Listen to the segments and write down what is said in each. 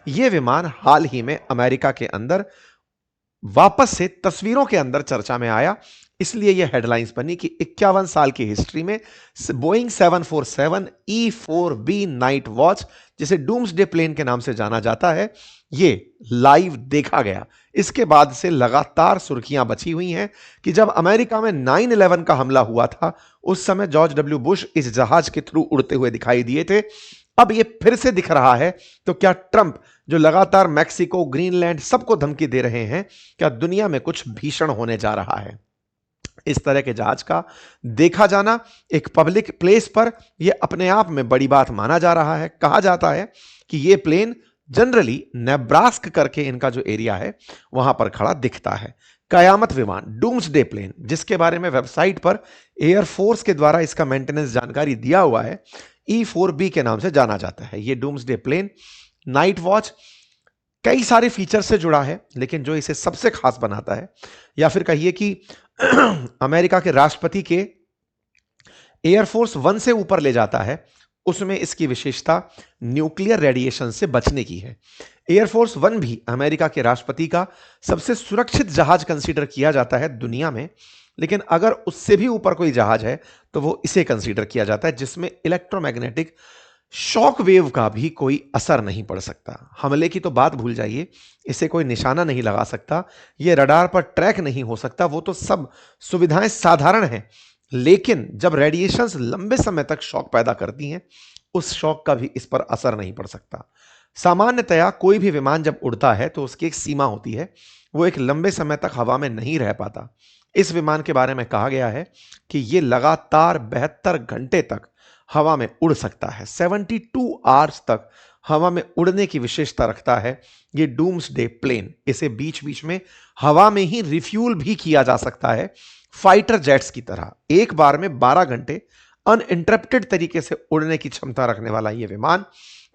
यह विमान हाल ही में अमेरिका के अंदर वापस से तस्वीरों के अंदर चर्चा में आया, इसलिए यह हेडलाइंस बनी कि 51 साल की हिस्ट्री में बोइंग 747 E4B नाइट वॉच, जिसे डूम्सडे प्लेन के नाम से जाना जाता है, यह लाइव देखा गया। इसके बाद से लगातार सुर्खियां बची हुई हैं कि जब अमेरिका में 9/11 का हमला हुआ था, उस समय जॉर्ज डब्ल्यू बुश इस जहाज के थ्रू उड़ते हुए दिखाई दिए थे। अब यह फिर से दिख रहा है, तो क्या ट्रंप, जो लगातार मैक्सिको, ग्रीनलैंड सबको धमकी दे रहे हैं, क्या दुनिया में कुछ भीषण होने जा रहा है? इस तरह के जहाज का देखा जाना एक पब्लिक प्लेस पर यह अपने आप में बड़ी बात माना जा रहा है। कहा जाता है कि यह प्लेन जनरली नेब्रास्क करके इनका जो एरिया है वहां पर खड़ा दिखता है। कयामत विमान डूम्सडे प्लेन, जिसके बारे में वेबसाइट पर एयरफोर्स के द्वारा इसका मेंटेनेंस जानकारी दिया हुआ है, E4B के नाम से जाना जाता है। यह डूम्सडे प्लेन नाइट वॉच कई सारे फीचर से जुड़ा है, लेकिन जो इसे सबसे खास बनाता है, या फिर कहिए कि अमेरिका के राष्ट्रपति के एयरफोर्स 1 से ऊपर ले जाता है, उसमें इसकी विशेषता न्यूक्लियर रेडिएशन से बचने की है। एयरफोर्स 1 भी अमेरिका के राष्ट्रपति का सबसे सुरक्षित जहाज कंसीडर किया जाता है दुनिया में, लेकिन अगर उससे भी ऊपर कोई जहाज है तो वो इसे कंसीडर किया जाता है, जिसमें इलेक्ट्रोमैग्नेटिक शॉक वेव का भी कोई असर नहीं पड़ सकता। हमले की तो बात भूल जाइए, इसे कोई निशाना नहीं लगा सकता, यह रडार पर ट्रैक नहीं हो सकता, वो तो सब सुविधाएं साधारण हैं, लेकिन जब रेडिएशंस लंबे समय तक शॉक पैदा करती हैं, उस शॉक का भी इस पर असर नहीं पड़ सकता। सामान्यतया कोई भी विमान जब उड़ता है तो उसकी एक सीमा होती है, वो एक लंबे समय तक हवा में नहीं रह पाता। इस विमान के बारे में कहा गया है कि यह लगातार 72 घंटे तक हवा में उड़ सकता है। 72 आवर्स तक हवा में उड़ने की विशेषता रखता है ये डूम्सडे प्लेन। इसे बीच बीच में हवा में ही रिफ्यूल भी किया जा सकता है, फाइटर जेट्स की तरह। एक बार में 12 घंटे अनइंटरप्टेड तरीके से उड़ने की क्षमता रखने वाला यह विमान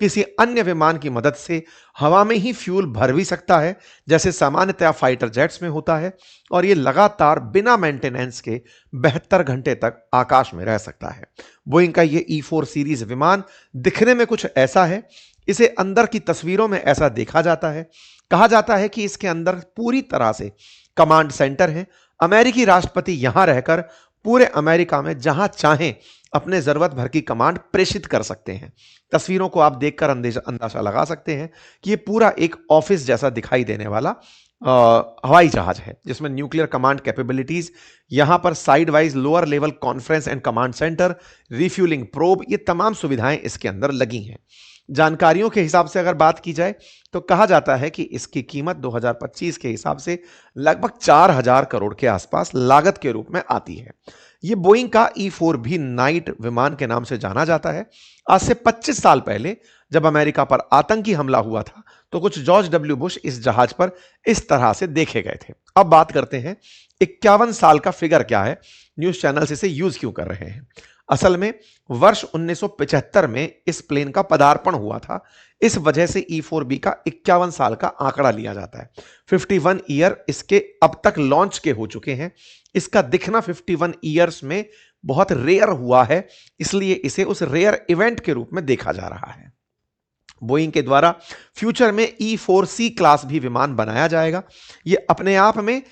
किसी अन्य विमान की मदद से हवा में ही फ्यूल भर भी सकता है, जैसे सामान्यतया फाइटर जेट्स में होता है, और यह लगातार बिना मेंटेनेंस के 72 घंटे तक आकाश में रह सकता है। बोइंग का यह E4 सीरीज विमान दिखने में कुछ ऐसा है, इसे अंदर की तस्वीरों में ऐसा देखा जाता है। कहा जाता है कि इसके अंदर पूरी तरह से कमांड सेंटर है। अमेरिकी राष्ट्रपति यहां रहकर पूरे अमेरिका में जहां चाहें अपने जरूरत भर की कमांड प्रेषित कर सकते हैं। तस्वीरों को आप देखकर अंदाजा लगा सकते हैं कि यह पूरा एक ऑफिस जैसा दिखाई देने वाला हवाई जहाज है, जिसमें न्यूक्लियर कमांड कैपेबिलिटीज, यहां पर side wise lower level conference and command centre, refuelling probe, ये तमाम सुविधाएं इसके अंदर लगी हैं। जानकारियों के हिसाब से अगर बात की जाए तो कहा जाता है कि इसकी कीमत 2025 के हिसाब से लगभग 4000 करोड़ के आसपास लागत के रूप में आती है। यह बोइंग का E4B नाइट विमान के नाम से जाना जाता है। आज से 25 साल पहले जब अमेरिका पर आतंकी हमला हुआ था तो कुछ जॉर्ज डब्ल्यू बुश इस जहाज पर इस तरह से देखे गए थे। अब बात करते हैं 51 साल का फिगर क्या है, न्यूज चैनल्स इसे यूज क्यों कर रहे हैं। असल में वर्ष 1975 में इस प्लेन का पदार्पण हुआ था, इस वजह से E4B का 51 साल का आंकड़ा लिया जाता है। 51 ईयर इसके अब तक लॉन्च के हो चुके हैं। इसका दिखना 51 ईयर्स में बहुत रेयर हुआ है, इसलिए इसे उस रेयर इवेंट के रूप में देखा जा रहा है। बोइंग के द्वारा फ्यूचर में E4C क्लास भी विमान बनाया जाएगा। यह अपने आप में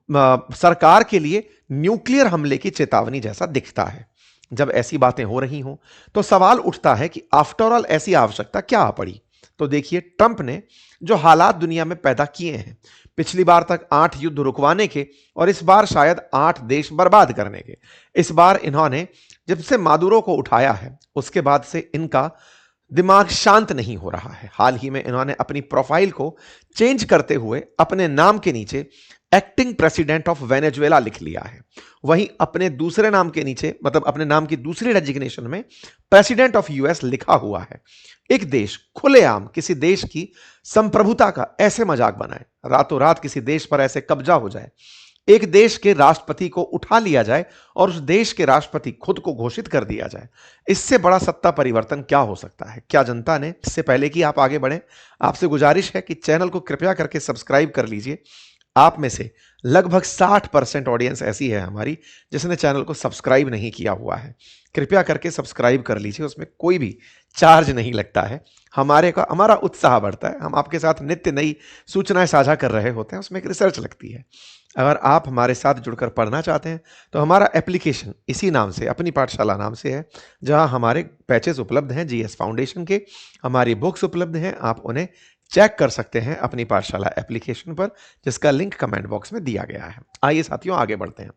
सरकार के लिए न्यूक्लियर हमले की चेतावनी जैसा दिखता है। जब ऐसी बातें हो रही हों तो सवाल उठता है कि आफ्टर ऑल ऐसी आवश्यकता क्या आ पड़ी। तो देखिए, ट्रंप ने जो हालात दुनिया में पैदा किए हैं, पिछली बार तक 8 युद्ध रुकवाने के और इस बार शायद 8 देश बर्बाद करने के। इस बार इन्होंने जब से मादुरो को उठाया है उसके बाद से इनका दिमाग शांत नहीं हो रहा है। हाल ही में इन्होंने अपनी प्रोफाइल को चेंज करते हुए अपने नाम के नीचे एक्टिंग प्रेसिडेंट ऑफ वेनेजुएला लिख लिया है। वहीं अपने दूसरे नाम के नीचे, मतलब अपने नाम की दूसरी डेजिग्नेशन में प्रेसिडेंट ऑफ यूएस लिखा हुआ है। एक देश खुलेआम किसी देश की संप्रभुता का ऐसे मजाक बनाए, रातों रात किसी देश पर ऐसे कब्जा हो जाए, एक देश के राष्ट्रपति को उठा लिया जाए और उस देश के राष्ट्रपति खुद को घोषित कर दिया जाए, इससे बड़ा सत्ता परिवर्तन क्या हो सकता है। क्या जनता ने, इससे पहले कि आप आगे बढ़ें, आपसे गुजारिश है कि चैनल को कृपया करके सब्सक्राइब कर लीजिए। आप में से लगभग 60% ऑडियंस ऐसी है हमारी जिसने चैनल को सब्सक्राइब नहीं किया हुआ है। कृपया करके सब्सक्राइब कर लीजिए, उसमें कोई भी चार्ज नहीं लगता है। हमारा उत्साह बढ़ता है, हम आपके साथ नित्य नई सूचनाएं साझा कर रहे होते हैं, उसमें एक रिसर्च लगती है। अगर आप हमारे साथ जुड़कर पढ़ना चाहते हैं तो हमारा एप्लीकेशन इसी नाम से, अपनी पाठशाला नाम से है, जहां हमारे पैचेस उपलब्ध हैं जीएस फाउंडेशन के, हमारी बुक्स उपलब्ध हैं, आप उन्हें चेक कर सकते हैं अपनी पाठशाला एप्लीकेशन पर, जिसका लिंक कमेंट बॉक्स में दिया गया है। आइए साथियों आगे बढ़ते हैं।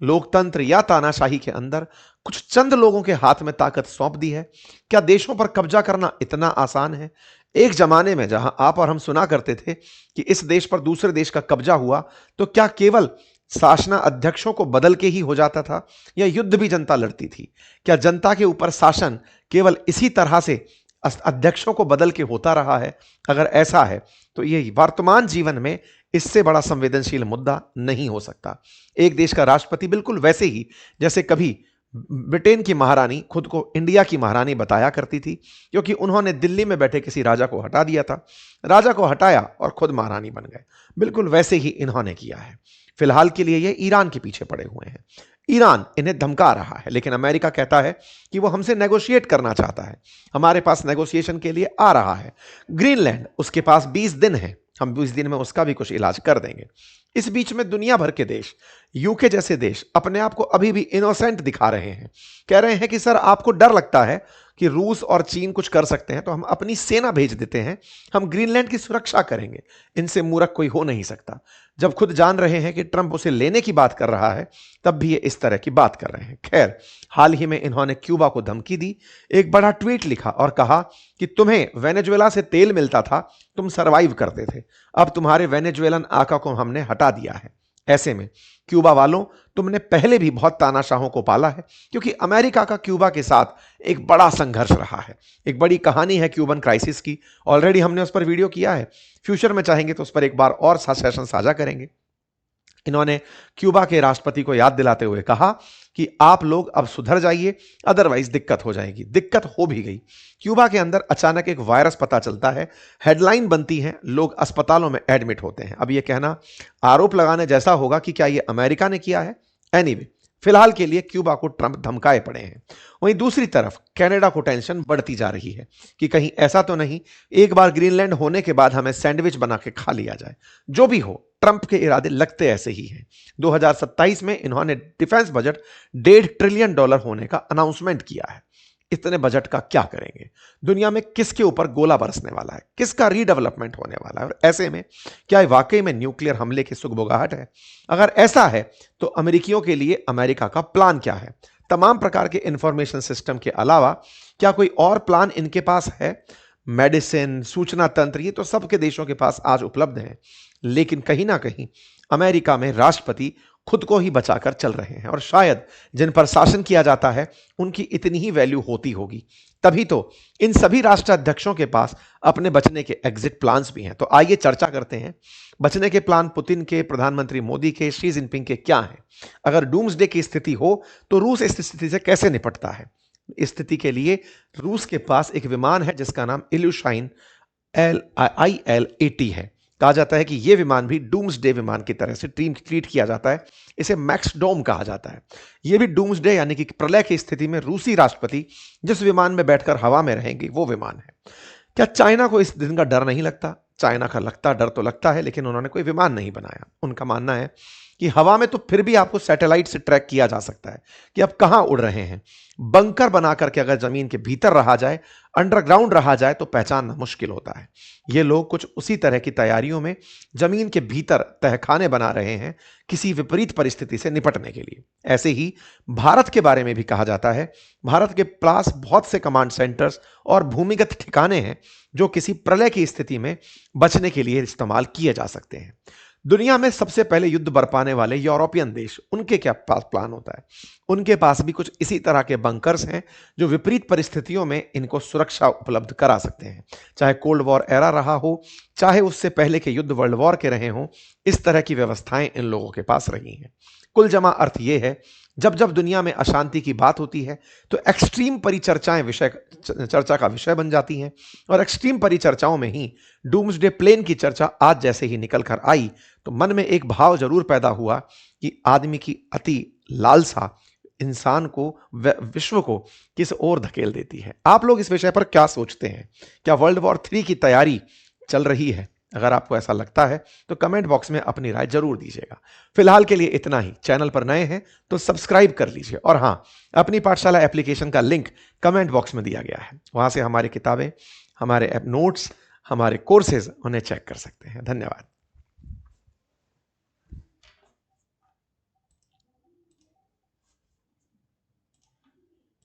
लोकतंत्र या तानाशाही के अंदर कुछ चंद लोगों के हाथ में ताकत सौंप दी है। क्या देशों पर कब्जा करना इतना आसान है? एक जमाने में जहां आप और हम सुना करते थे कि इस देश पर दूसरे देश का कब्जा हुआ तो क्या केवल शासना अध्यक्षों को बदल के ही हो जाता था, या युद्ध भी जनता लड़ती थी? क्या जनता के ऊपर शासन केवल इसी तरह से अध्यक्षों को बदल के होता रहा है? अगर ऐसा है तो ये वर्तमान जीवन में इससे बड़ा संवेदनशील मुद्दा नहीं हो सकता। एक देश का राष्ट्रपति बिल्कुल वैसे ही जैसे कभी ब्रिटेन की महारानी खुद को इंडिया की महारानी बताया करती थी, क्योंकि उन्होंने दिल्ली में बैठे किसी राजा को हटा दिया था, राजा को हटाया और खुद महारानी बन गए। बिल्कुल वैसे ही इन्होंने किया है। फिलहाल के लिए ये ईरान के पीछे पड़े हुए हैं। ईरान इन्हें धमका रहा है, लेकिन अमेरिका कहता है कि वो हमसे नेगोशिएट करना चाहता है, हमारे पास नेगोशिएशन के लिए आ रहा है। ग्रीनलैंड, उसके पास 20 दिन है, हम 20 दिन में उसका भी कुछ इलाज कर देंगे। इस बीच में दुनिया भर के देश, यूके जैसे देश अपने आप को अभी भी इनोसेंट दिखा रहे हैं, कह रहे हैं कि सर आपको डर लगता है कि रूस और चीन कुछ कर सकते हैं तो हम अपनी सेना भेज देते हैं, हम ग्रीनलैंड की सुरक्षा करेंगे। इनसे मूर्ख कोई हो नहीं सकता। जब खुद जान रहे हैं कि ट्रंप उसे लेने की बात कर रहा है, तब भी ये इस तरह की बात कर रहे हैं। खैर, हाल ही में इन्होंने क्यूबा को धमकी दी, एक बड़ा ट्वीट लिखा और कहा कि तुम्हें वेनेजुएला से तेल मिलता था, तुम सरवाइव करते थे, अब तुम्हारे वेनेजुएलन आका को हमने हटा दिया है। ऐसे में क्यूबा वालों, तुमने पहले भी बहुत तानाशाहों को पाला है, क्योंकि अमेरिका का क्यूबा के साथ एक बड़ा संघर्ष रहा है। एक बड़ी कहानी है क्यूबन क्राइसिस की, ऑलरेडी हमने उस पर वीडियो किया है। फ्यूचर में चाहेंगे तो उस पर एक बार और सेशन साझा करेंगे। इन्होंने क्यूबा के राष्ट्रपति को याद दिलाते हुए कहा कि आप लोग अब सुधर जाइए, अदरवाइज दिक्कत हो जाएगी। दिक्कत हो भी गई। क्यूबा के अंदर अचानक एक वायरस पता चलता है, हेडलाइन बनती है, लोग अस्पतालों में एडमिट होते हैं। अब यह कहना आरोप लगाने जैसा होगा कि क्या यह अमेरिका ने किया है। एनीवे, फिलहाल के लिए क्यूबा को ट्रंप धमकाए पड़े हैं। वहीं दूसरी तरफ कनाडा को टेंशन बढ़ती जा रही है कि कहीं ऐसा तो नहीं एक बार ग्रीनलैंड होने के बाद हमें सैंडविच बना के खा लिया जाए। जो भी हो, ट्रंप के इरादे लगते ऐसे ही हैं। 2027 में इन्होंने डिफेंस बजट $1.5 ट्रिलियन होने का अनाउंसमेंट किया है। इतने बजट का क्या करेंगे? दुनिया में किसके ऊपर गोला बरसने वाला है? किसका रीडेवलपमेंट होने वाला है? और ऐसे में क्या वाकई में न्यूक्लियर हमले की सुगबुगाहट है? अगर ऐसा है तो अमेरिकियों के लिए अमेरिका का प्लान क्या है? तमाम प्रकार के इंफॉर्मेशन सिस्टम के अलावा क्या कोई और प्लान इनके पास है? मेडिसिन, सूचना तंत्र, ये तो सबके देशों के पास आज उपलब्ध है, लेकिन कहीं ना कहीं अमेरिका में राष्ट्रपति खुद को ही बचाकर चल रहे हैं, और शायद जिन पर शासन किया जाता है उनकी इतनी ही वैल्यू होती होगी। तभी तो इन सभी राष्ट्राध्यक्षों के पास अपने बचने के एग्जिट प्लान्स भी हैं। तो आइए चर्चा करते हैं, बचने के प्लान पुतिन के, प्रधानमंत्री मोदी के, शी जिनपिंग के क्या हैं? अगर डूम्सडे की स्थिति हो तो रूस इस स्थिति से कैसे निपटता है? इस स्थिति के लिए रूस के पास एक विमान है जिसका नाम इल्यूशाइन IL-80 है। कहा जाता है कि यह विमान भी डूम्सडे विमान की तरह से ट्रीट किया जाता है। इसे मैक्स डोम कहा जाता है। यह भी डूम्सडे यानी कि प्रलय की स्थिति में रूसी राष्ट्रपति जिस विमान में बैठकर हवा में रहेंगे वो विमान है। क्या चाइना को इस दिन का डर नहीं लगता? चाइना का डर तो लगता है, लेकिन उन्होंने कोई विमान नहीं बनाया। उनका मानना है कि हवा में तो फिर भी आपको सैटेलाइट से ट्रैक किया जा सकता है कि आप कहां उड़ रहे हैं। बंकर बना करके अगर जमीन के भीतर रहा जाए, अंडरग्राउंड रहा जाए, तो पहचानना मुश्किल होता है। ये लोग कुछ उसी तरह की तैयारियों में जमीन के भीतर तहखाने बना रहे हैं किसी विपरीत परिस्थिति से निपटने के लिए। ऐसे ही भारत के बारे में भी कहा जाता है, भारत के पास बहुत से कमांड सेंटर्स और भूमिगत ठिकाने हैं जो किसी प्रलय की स्थिति में बचने के लिए इस्तेमाल किए जा सकते हैं। दुनिया में सबसे पहले युद्ध बरपाने वाले यूरोपियन देश, उनके क्या पास प्लान होता है? उनके पास भी कुछ इसी तरह के बंकर्स हैं जो विपरीत परिस्थितियों में इनको सुरक्षा उपलब्ध करा सकते हैं। चाहे कोल्ड वॉर एरा रहा हो, चाहे उससे पहले के युद्ध वर्ल्ड वॉर के रहे हों, इस तरह की व्यवस्थाएं इन लोगों के पास रही हैं। कुल जमा अर्थ यह है, जब जब दुनिया में अशांति की बात होती है तो एक्सट्रीम परिचर्चाएं चर्चा का विषय बन जाती हैं, और एक्सट्रीम परिचर्चाओं में ही डूम्सडे प्लेन की चर्चा आज जैसे ही निकल कर आई तो मन में एक भाव जरूर पैदा हुआ कि आदमी की अति लालसा इंसान को, विश्व को किस ओर धकेल देती है। आप लोग इस विषय पर क्या सोचते हैं? क्या वर्ल्ड वॉर 3 की तैयारी चल रही है? अगर आपको ऐसा लगता है तो कमेंट बॉक्स में अपनी राय जरूर दीजिएगा। फिलहाल के लिए इतना ही। चैनल पर नए हैं तो सब्सक्राइब कर लीजिए, और हां, अपनी पाठशाला एप्लीकेशन का लिंक कमेंट बॉक्स में दिया गया है, वहां से हमारी किताबें, हमारे नोट्स, हमारे कोर्सेज उन्हें चेक कर सकते हैं। धन्यवाद।